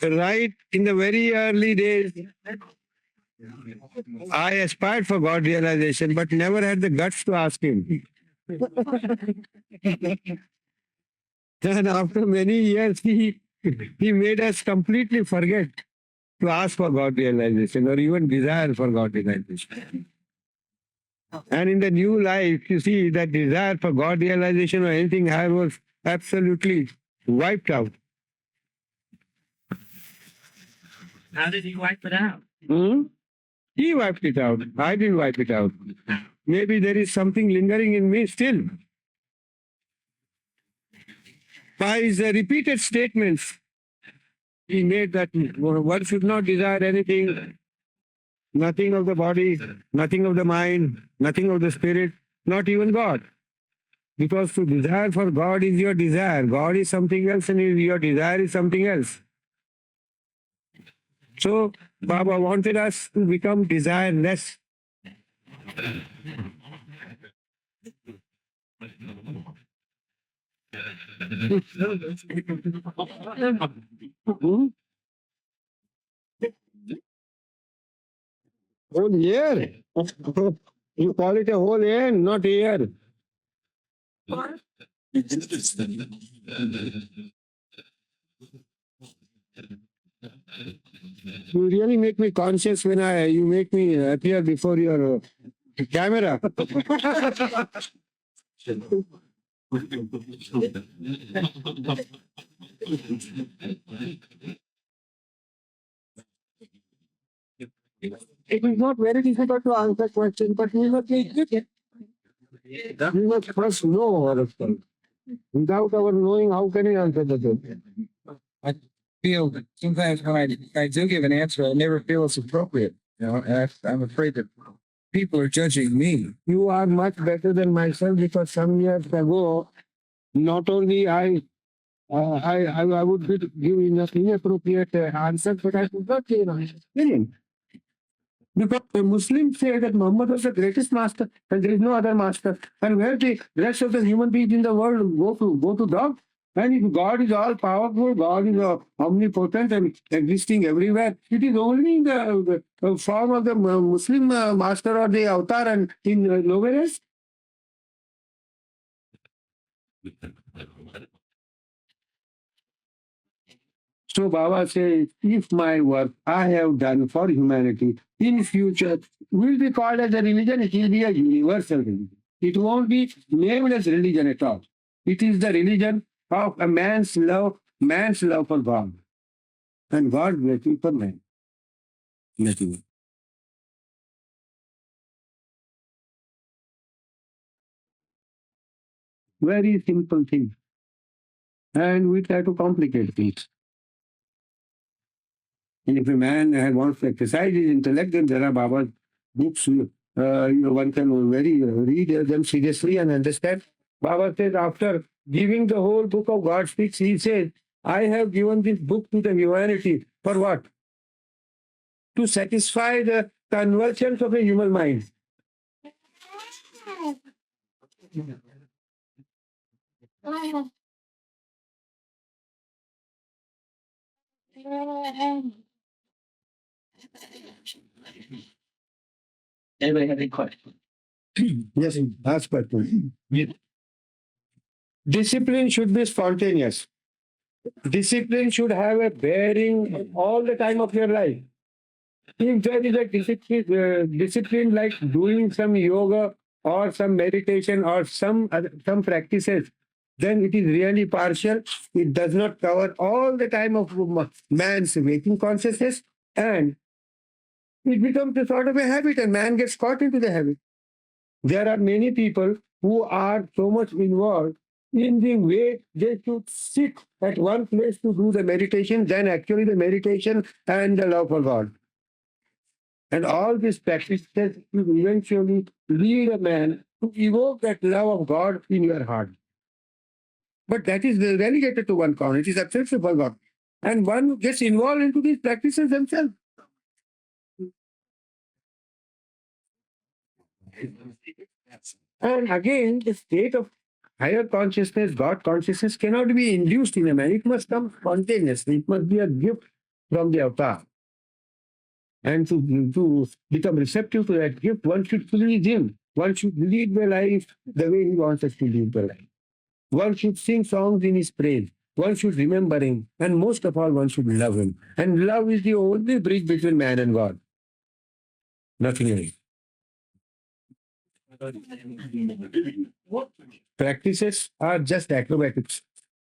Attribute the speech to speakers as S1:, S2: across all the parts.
S1: Right in the very early days, I aspired for God realization, but never had the guts to ask Him. And after many years, he made us completely forget to ask for God realization or even desire for God realization. And in the new life, you see that desire for God realization or anything higher was absolutely wiped out.
S2: How did he wipe it out?
S1: He wiped it out. I didn't wipe it out. Maybe there is something lingering in me still. By his repeated statements, he made that one should not desire anything, nothing of the body, nothing of the mind, nothing of the spirit, not even God. Because to desire for God is your desire. God is something else and your desire is something else. So Baba wanted us to become desireless. Whole year? You call it a whole year, not a year. You really make me conscious when you make me appear before your camera. It is not very difficult to answer questions, but we must first know ourselves. Without our knowing, how can we answer the question?
S3: I feel that sometimes when I do give an answer, I never feel it's appropriate. And I'm afraid that people are judging me.
S1: You are much better than myself because some years ago, not only I would give inappropriate answers, but I could not give an answer. Because the Muslims say that Muhammad was the greatest master and there is no other master. And where the rest of the human beings in the world go to dog? And if God is all powerful, God is omnipotent and existing everywhere, it is only in the form of the Muslim master or the avatar and in nowhere else. So Baba says, if my work I have done for humanity in future will be called as a religion, it will be a universal religion. It won't be named as religion at all. It is the religion of a man's love for God. And God waiting for man. Nothing. Very simple thing. And we try to complicate things. And if a man wants to exercise his intellect, then there are Baba's books. One can read them seriously and understand. Baba said, after giving the whole book of God speaks, he said, I have given this book to the humanity. For what? To satisfy the convulsions of a human mind.
S2: Anybody have any questions?
S1: Yes, ask question. Discipline should be spontaneous. Discipline should have a bearing all the time of your life. If there is a discipline like doing some yoga or some meditation or some practices, then it is really partial. It does not cover all the time of man's waking consciousness, and it becomes a sort of a habit and man gets caught into the habit. There are many people who are so much involved in the way they should sit at one place to do the meditation, then actually the meditation and the love for God. And all these practices will eventually lead a man to evoke that love of God in your heart. But that is relegated to one corner. It is absolutely forgotten. And one gets involved into these practices themselves. And again, the state of higher consciousness, God consciousness cannot be induced in a man. It must come spontaneously. It must be a gift from the avatar. And to become receptive to that gift, one should please him. One should lead the life the way he wants us to live the life. One should sing songs in his praise. One should remember him. And most of all, one should love him. And love is the only bridge between man and God. Nothing else. Practices are just acrobatics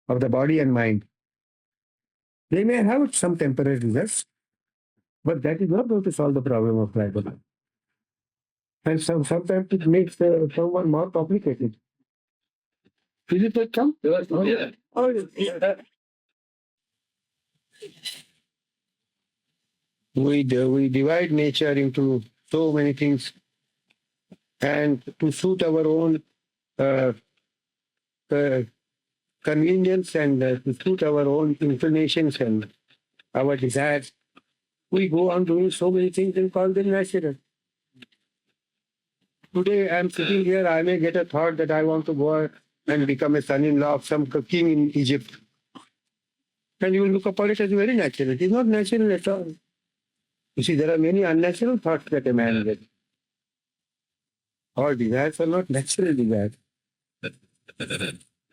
S1: of the body and mind. They may have some temporary results, but that is not going to solve the problem of life. And sometimes it makes someone more complicated. Will it take come?
S2: Yeah.
S1: Oh, yeah. We divide nature into so many things, and to suit our own convenience and to suit our own inclinations and our desires, we go on doing so many things and call them natural. Today I am sitting here, I may get a thought that I want to go and become a son-in-law of some king in Egypt. And you will look upon it as very natural. It is not natural at all. You see, there are many unnatural thoughts that a man gets. All desires are not natural desires.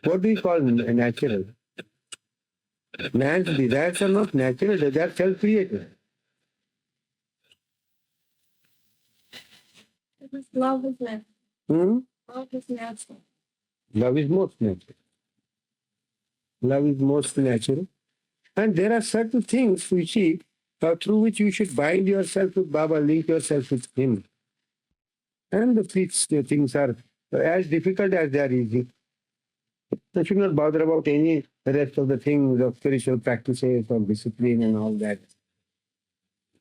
S1: What do you call natural? Man's desires are not natural, they are self-created.
S4: Because love is natural. Love is natural.
S1: Love is most natural. Love is most natural. And there are certain things, you see, through which you should bind yourself with Baba, link yourself with him. And the things are as difficult as they are easy. You should not bother about any rest of the things of spiritual practices or discipline and all that.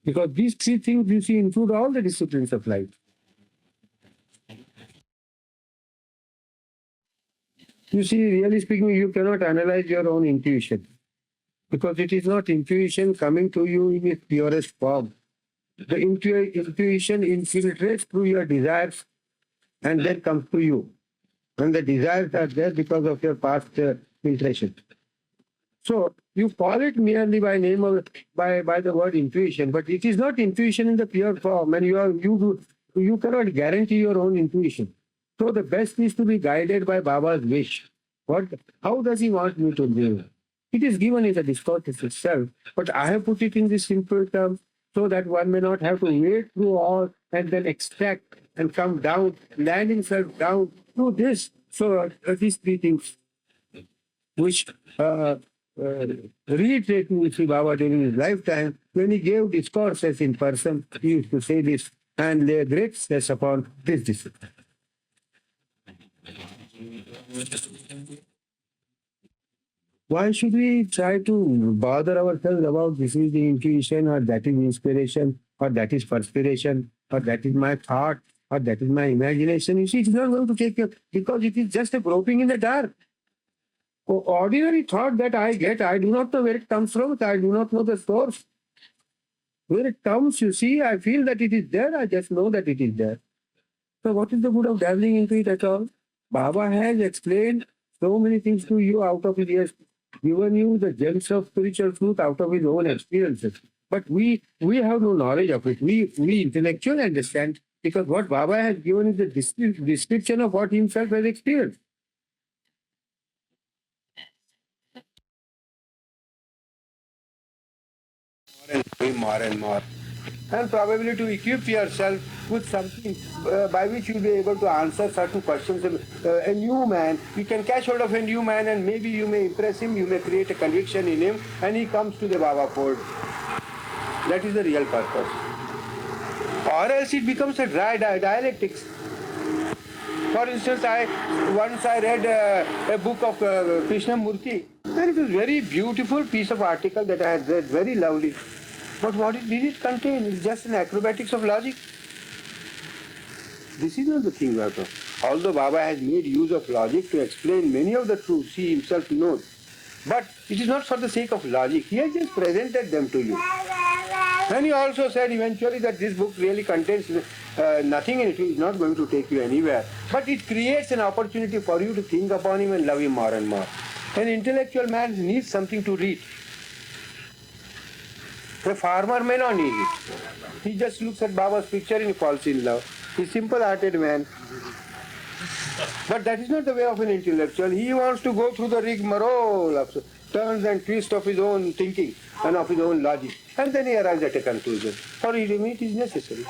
S1: Because these three things, you see, include all the disciplines of life. You see, really speaking, you cannot analyze your own intuition. Because it is not intuition coming to you in its purest form. The intuition infiltrates through your desires and then comes to you. And the desires are there because of your past filtration. So you call it merely by name of by the word intuition, but it is not intuition in the pure form, and you cannot guarantee your own intuition. So the best is to be guided by Baba's wish. How does he want me to live? It is given in the discourse itself, but I have put it in this simple terms so that one may not have to wade through all and then extract and come down, land himself down through this. So these three things, which reiterating Sri Baba during his lifetime, when he gave discourses in person, he used to say this and lay great stress upon this discipline. Why should we try to bother ourselves about this is the intuition or that is inspiration or that is perspiration or that is my thought or that is my imagination? You see, it is not going to take you because it is just a groping in the dark. Ordinary thought that I get, I do not know where it comes from. I do not know the source. Where it comes, you see, I feel that it is there. I just know that it is there. So what is the good of dabbling into it at all? Baba has explained so many things to you out of it. He has given you the gems of spiritual truth out of his own experiences. But we have no knowledge of it. We intellectually understand because what Baba has given is the description of what he himself has experienced. More and more. And probably to equip yourself with something by which you'll be able to answer certain questions. A new man, you can catch hold of a new man and maybe you may impress him, you may create a conviction in him and he comes to the Baba fold. That is the real purpose. Or else it becomes a dry dialectics. For instance, once I read a book of Krishnamurti, and it was a very beautiful piece of article that I had read, very lovely. But what did it contain? It's just an acrobatics of logic. This is not the thing, Baba. Although Baba has made use of logic to explain many of the truths he himself knows, but it is not for the sake of logic. He has just presented them to you. And he also said eventually that this book really contains nothing in it. It is not going to take you anywhere. But it creates an opportunity for you to think upon him and love him more and more. An intellectual man needs something to read. A farmer may not need it. He just looks at Baba's picture and he falls in love. He's a simple-hearted man. But that is not the way of an intellectual. He wants to go through the rigmarole of turns and twists of his own thinking and of his own logic. And then he arrives at a conclusion. For him, it is necessary.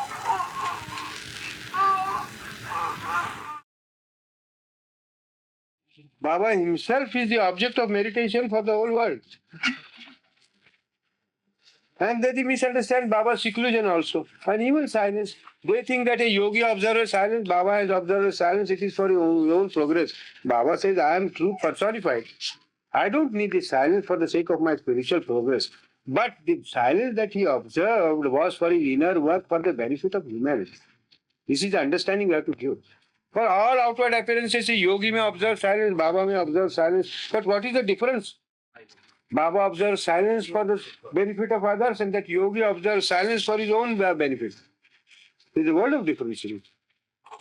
S1: Baba himself is the object of meditation for the whole world. And they misunderstand Baba's seclusion also. And even silence. They think that a yogi observes silence, Baba has observed silence, it is for your own progress. Baba says, I am truth personified. I don't need the silence for the sake of my spiritual progress. But the silence that he observed was for his inner work, for the benefit of humanity. This is the understanding we have to give. For all outward appearances, a yogi may observe silence, Baba may observe silence. But what is the difference? Baba observes silence for the benefit of others, and that yogi observes silence for his own benefit. There is a world of difference in it.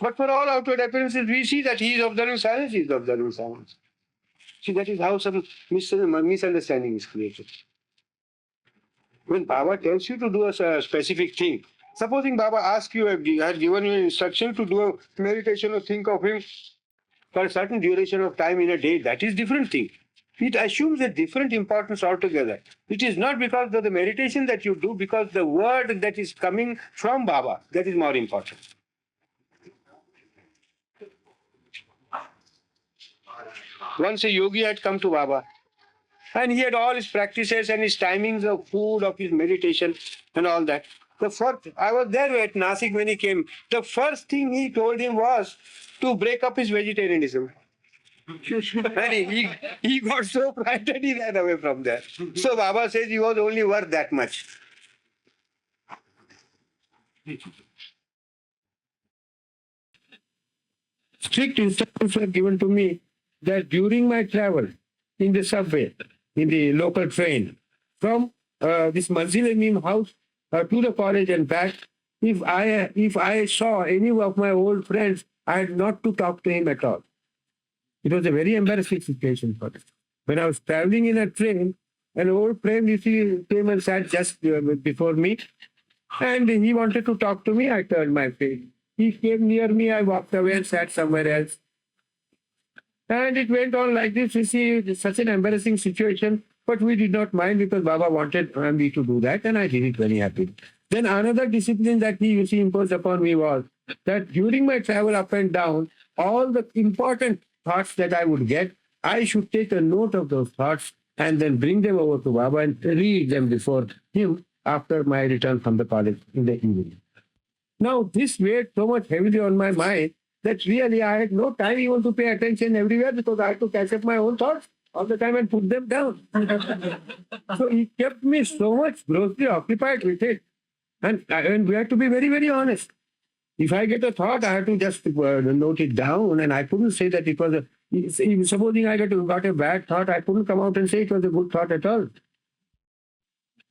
S1: But for all outward appearances, we see that he is observing silence, he is observing silence. See, that is how some misunderstanding is created. When Baba tells you to do a specific thing, supposing Baba asks you, had given you instruction to do a meditation or think of him for a certain duration of time in a day, that is different thing. It assumes a different importance altogether. It is not because of the meditation that you do, because the word that is coming from Baba, that is more important. Once a yogi had come to Baba, and he had all his practices and his timings of food, of his meditation and all that. I was there at Nasik when he came. The first thing he told him was to break up his vegetarianism. And he got so frightened he ran away from there. So Baba says he was only worth that much. Strict instructions were given to me that during my travel in the subway, in the local train, from this Manzilamim house to the college and back, if I saw any of my old friends, I had not to talk to him at all. It was a very embarrassing situation for me. When I was traveling in a train, an old friend came and sat just before me, and he wanted to talk to me. I turned my face. He came near me, I walked away and sat somewhere else. And it went on like this. You see, such an embarrassing situation, but we did not mind because Baba wanted me to do that, and I did it very happily. Then another discipline that he imposed upon me was that during my travel up and down, all the important thoughts that I would get, I should take a note of those thoughts and then bring them over to Baba and read them before him after my return from the college in the evening. Now, this weighed so much heavily on my mind that really I had no time even to pay attention everywhere because I had to catch up my own thoughts all the time and put them down. So it kept me so much grossly occupied with it. And we had to be very, very honest. If I get a thought, I have to just note it down, and I couldn't say that it was supposing I got a bad thought, I couldn't come out and say it was a good thought at all.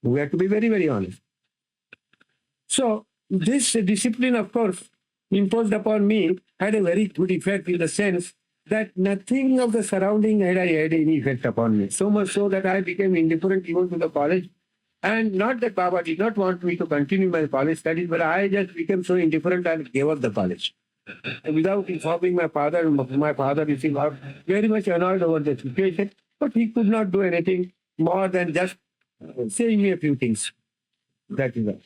S1: We have to be very, very honest. So this discipline, of course, imposed upon me had a very good effect in the sense that nothing of the surrounding had any effect upon me. So much so that I became indifferent even to the college. And not that Baba did not want me to continue my college studies, but I just became so indifferent and gave up the college. Without informing my father, was very much annoyed over the situation, but he could not do anything more than just saying me a few things. That is all.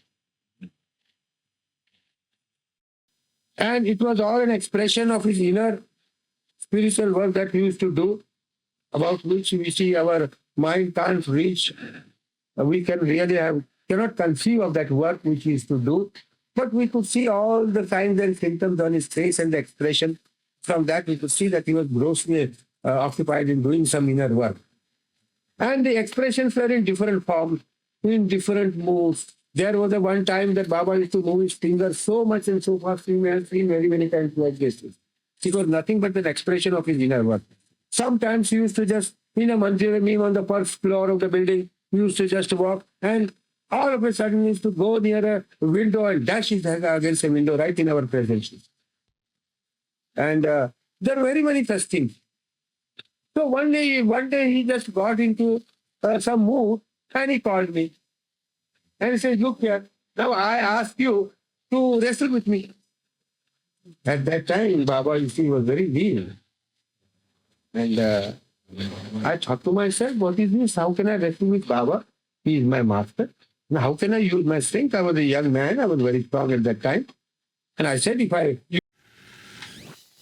S1: And it was all an expression of his inner spiritual work that he used to do, about which we see our mind can't reach. We cannot conceive of that work which he used to do, but we could see all the signs and symptoms on his face and the expression. From that, we could see that he was grossly occupied in doing some inner work. And the expressions were in different forms, in different moods. There was a one time that Baba used to move his fingers so much and so fast, we have seen very many times like this. It was nothing but an expression of his inner work. Sometimes he used to just, in a mandir, on the first floor of the building, he used to just walk and all of a sudden he used to go near a window and dash his head against a window right in our presence. And there are very many such things. So one day he just got into some mood and he called me. And he said, look here, now I ask you to wrestle with me. At that time, Baba, you see, was very weak. And I thought to myself, what is this? How can I wrestle with Baba? He is my master. Now, how can I use my strength? I was a young man. I was very strong at that time. And I said, if I use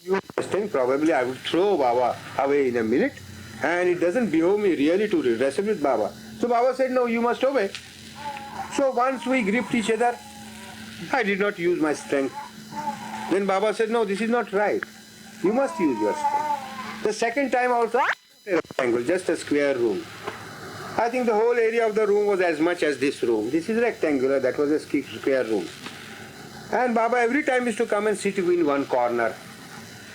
S1: my strength, probably I would throw Baba away in a minute. And it doesn't behove me really to wrestle with Baba. So Baba said, no, you must obey. So once we gripped each other, I did not use my strength. Then Baba said, no, this is not right. You must use your strength. The second time also, a rectangle, just a square room. I think the whole area of the room was as much as this room. This is rectangular, that was a square room. And Baba every time used to come and sit in one corner.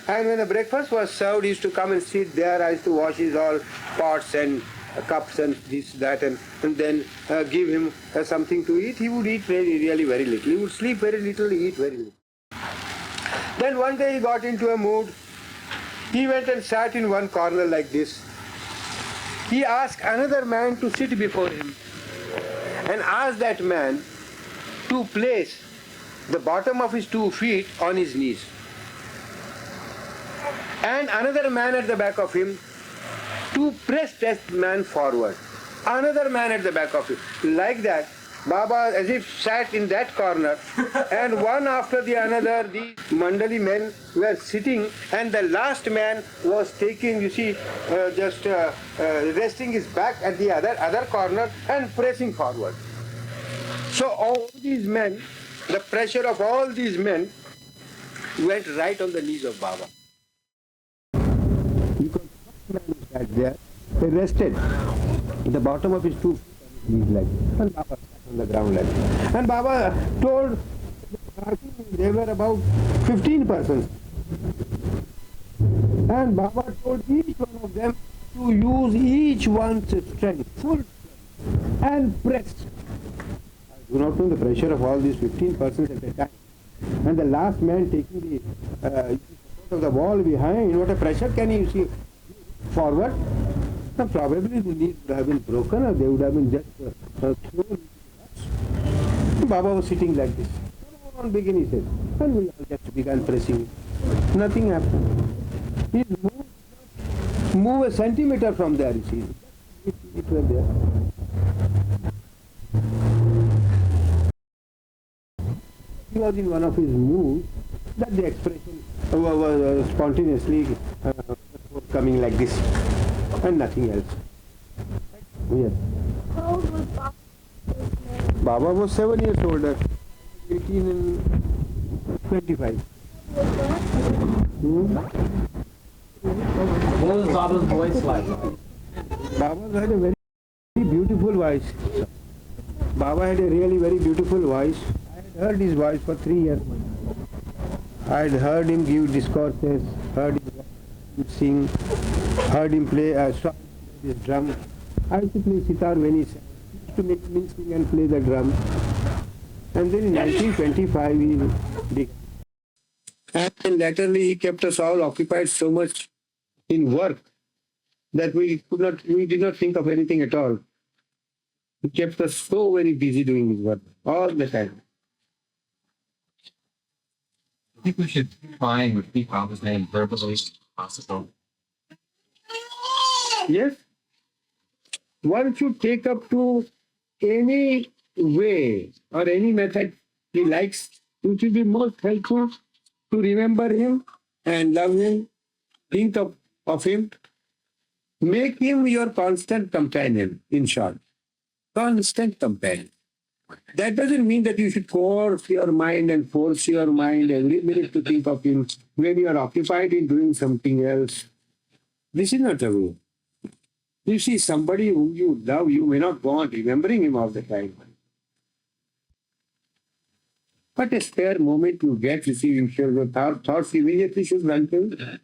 S1: And when the breakfast was served, he used to come and sit there. I used to wash his all pots and cups and this, that, and then give him something to eat. He would eat really very little. He would sleep very little, eat very little. Then one day he got into a mood. He went and sat in one corner like this. He asked another man to sit before him and asked that man to place the bottom of his 2 feet on his knees. And another man at the back of him to press that man forward. Another man at the back of him. Like that, Baba as if sat in that corner and one after the another the Mandali men were sitting and the last man was taking, you see, resting his back at the other corner and pressing forward. So all these men, the pressure of all these men went right on the knees of Baba. Because the first man who sat there, he rested in the bottom of his 2 feet on his knees like this. And Baba sat on the ground like this. And Baba told, there were about 15 persons. And Baba told each one of them to use each one's strength, full strength, and press. I do not know the pressure of all these 15 persons at a time. And the last man taking the support of the wall behind, what a pressure can you see forward? Now, probably the knees would have been broken or they would have been just thrown. Baba was sitting like this. Come on, begin, he said. And we all just began pressing. Nothing happened. He moved a centimeter from there, you see. It was there. He was in one of his moves that the expression was spontaneously coming like this and nothing else. Yes.
S4: How old was Baba?
S1: Baba was 7 years older, 18 and 25.
S2: What was Baba's voice like?
S1: Baba had a very beautiful voice. Baba had a really very beautiful voice. I had heard his voice for 3 years. I had heard him give discourses, heard him sing, heard him play his drum. I used to play sitar when he sang. He used to make me sing and play the drum. And then in 1925 he began. And latterly he kept us all occupied so much in work that we did not think of anything at all. He kept us so very busy doing his work all the time.
S5: I think we should try and repeat Baba's name verbally if possible.
S1: Yes? One should take up to any way or any method he likes. It will be most helpful to remember him and love him, think of him. Make him your constant companion, in short. Constant companion. That doesn't mean that you should force your mind every minute to think of him when you are occupied in doing something else. This is not the way. You see somebody whom you love, you may not go on remembering him all the time. But a spare moment you get, receiving your thoughts immediately should run to him.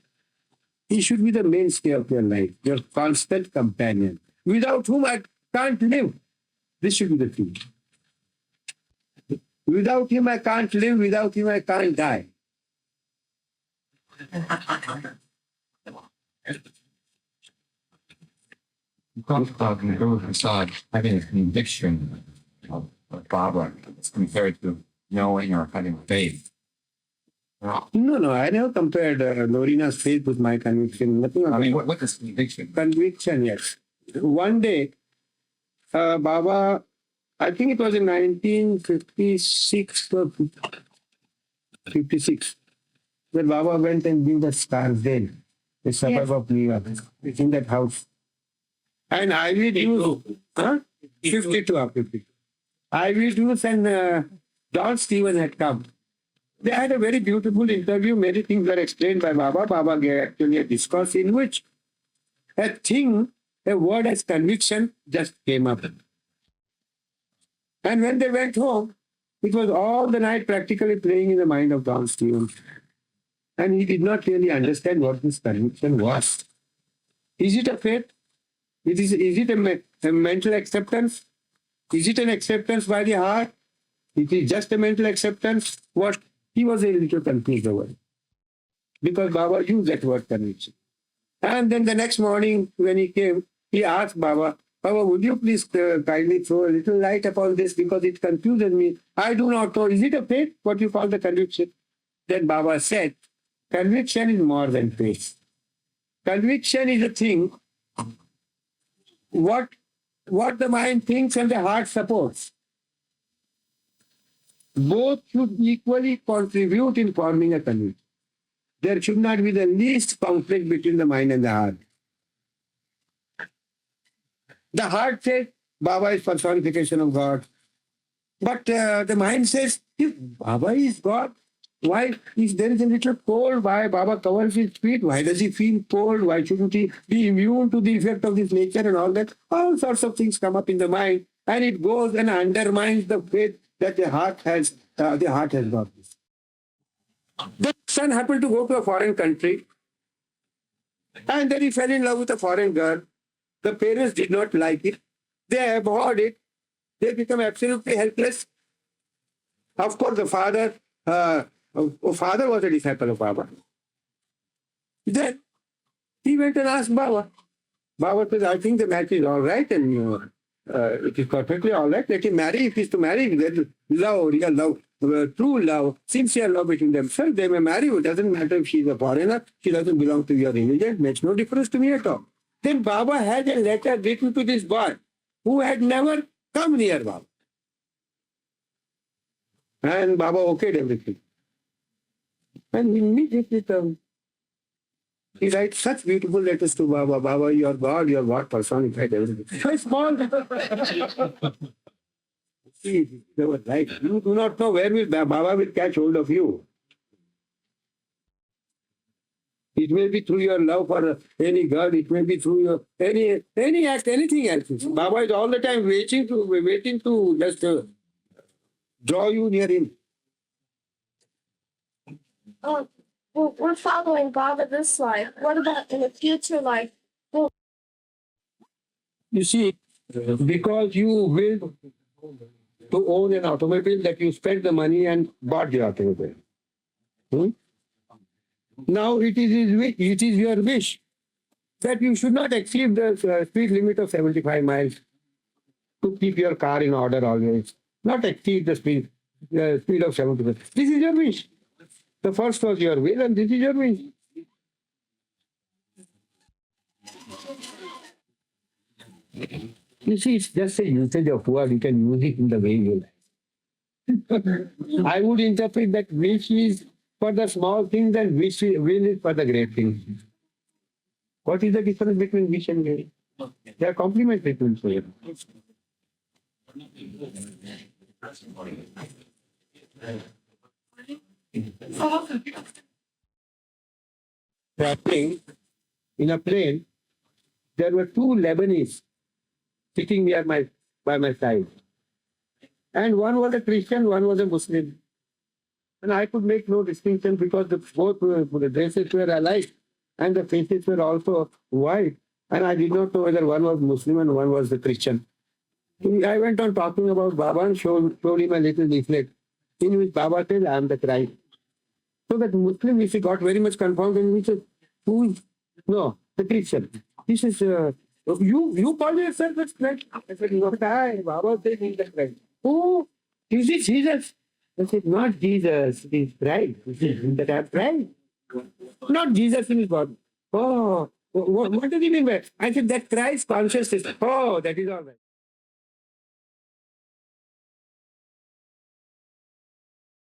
S1: He should be the mainstay of your life, your constant companion, without whom I can't live. This should be the thing. Without him, I can't live. Without him, I can't die.
S5: You talked about Guru Prasad having a conviction of Baba as compared to knowing or having faith.
S1: No, I never compared Lorina's faith with my conviction. Nothing of
S5: I mean,
S1: that.
S5: what is conviction?
S1: Conviction, yes. One day, Baba, I think it was in 1956 or 56, when Baba went and built a Scarsdale, a suburb of New York. It's in that house. And I will use, 52 or 52. I will use and Don Stevens had come. They had a very beautiful interview. Many things were explained by Baba. Baba gave actually a discourse in which a thing, a word as conviction just came up. And when they went home, it was all the night practically playing in the mind of Don Stevens. And he did not really understand what this conviction was. Is it a faith? Is it a mental acceptance? Is it an acceptance by the heart? It is just a mental acceptance. What? He was a little confused over it. Because Baba used that word conviction. And then the next morning when he came, he asked Baba, Baba, would you please kindly throw a little light upon this because it confuses me. I do not know. Is it a faith? What you call the conviction? Then Baba said, conviction is more than faith. Conviction is a thing what the mind thinks and the heart supports. Both should equally contribute in forming a conviction. There should not be the least conflict between the mind and the heart. The heart says Baba is personification of God. But the mind says, if Baba is God, why, if there is a little cold, why Baba covers his feet? Why does he feel cold? Why shouldn't he be immune to the effect of this nature and all that? All sorts of things come up in the mind, and it goes and undermines the faith that the heart has got this. The son happened to go to a foreign country, and then he fell in love with a foreign girl. The parents did not like it. They abhorred it. They become absolutely helpless. Of course, the father was a disciple of Baba. Then he went and asked Baba. Baba says, I think the match is all right and it is perfectly all right. Let him marry. If he is to marry, there is love, real love, true love, sincere love between themselves. They may marry. It doesn't matter if she is a foreigner. She doesn't belong to your religion. It makes no difference to me at all. Then Baba had a letter written to this boy who had never come near Baba. And Baba okayed everything. And immediately he writes such beautiful letters to Baba. Baba, you are God personified everything. So small. See, they were right. You do not know where Baba will catch hold of you. It may be through your love for any girl. It may be through your any act, anything else. Baba is all the time waiting to just draw you near him.
S4: Oh, well, we're following Baba this life. What about in the future life?
S1: You see, because you will to own an automobile, that you spent the money and bought the automobile. Now it is your wish that you should not exceed the speed limit of 75 miles to keep your car in order always. Not exceed the speed of 75. This is your wish. The first was your will and this is your wish. You see, it's just a usage of word. You can use it in the way you like. I would interpret that wish is for the small things and will is for the great things. What is the difference between wish and will? They are complementary to each other. Traveling in a plane, there were two Lebanese sitting by my side. And one was a Christian, one was a Muslim. And I could make no distinction because both the dresses were alike and the faces were also white. And I did not know whether one was Muslim and one was the Christian. I went on talking about Baba and showed him a little leaflet. in which Baba says, I am the Christ. So that Muslim, if he got very much confirmed, and he said, who is? No, the Christian. He says, you call yourself as Christ? I said, not I. Baba says he's the Christ. Oh, is it Jesus? I said, not Jesus, it is Christ. That I have Christ. Not Jesus in his body. Oh, what does he mean by? I said, that Christ consciousness. Oh, that is all right.